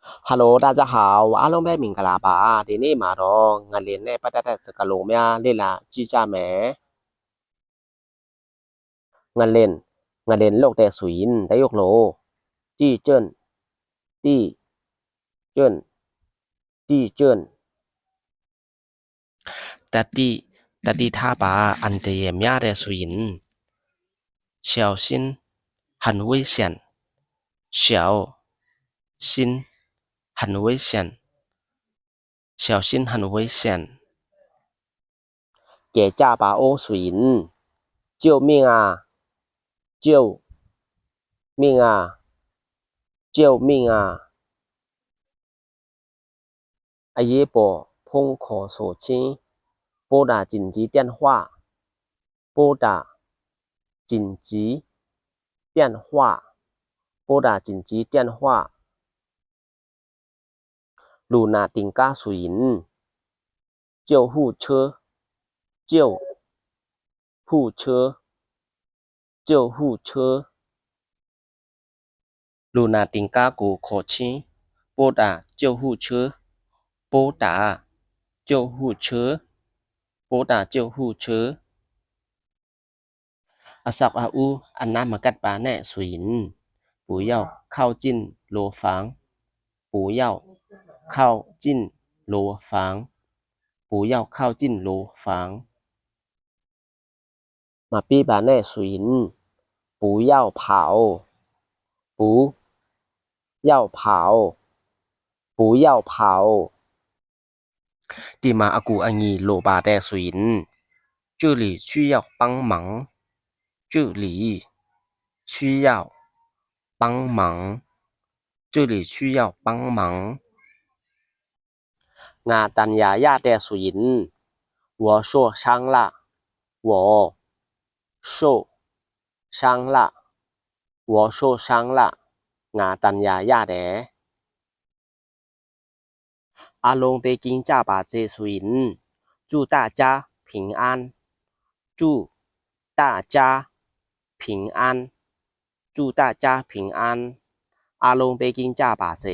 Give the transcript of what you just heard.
哈喽，大家好，အားလုံးပဲမင်္ဂလာပါဒီနေ့မှာတော့ငလျင်နဲ့ပတ်သက်တဲ့စကားလုံးများလေ့လာကြည့်ကြမယ်ငလျင်လုပ်တဲ့ဆိုရင်တရုတ်လိုကြည့်ကျင့်တီကျင့်တီကျင့်တတိထားပါအန္တရာယ်များတဲ့ဆိုရင်小心很危险小心很危险小心很危险嘅จ้าป่าโอสุยิน救命啊救命啊救命啊阿爷婆碰可所请拨打紧急电话拨打紧急电话拨打紧急电话ลูนาติงกาสุยิน救护车救护车救护车ลูนาติงกากูขอชิ拨打救护车拨打救护车拨打救护车อาซักอาอูอันน้ำมากัดปาแน่สุยินปูเย่าเข้าจิ้นโลฟังปูเย่าเข้าจิ้นโลฟังปูเย่าเข้าจิ้นโลฟังมาปี้บาแน่สุยินปูเย่าเผาปูเย่าเผาปูเย่าเผาที่มาอากูอังีโลบาแต่สุยิน这里需要帮忙这里需要帮忙这里需要帮忙งาตัญญาญาแต่สุยิน我受伤了我受伤了我受伤了งาตัญญาญาแต่อาลงเปกิงจ้าบาเจสุยิน祝大家平安祝大家平安祝大家平安อาลงเปกิงจ้าบาเจ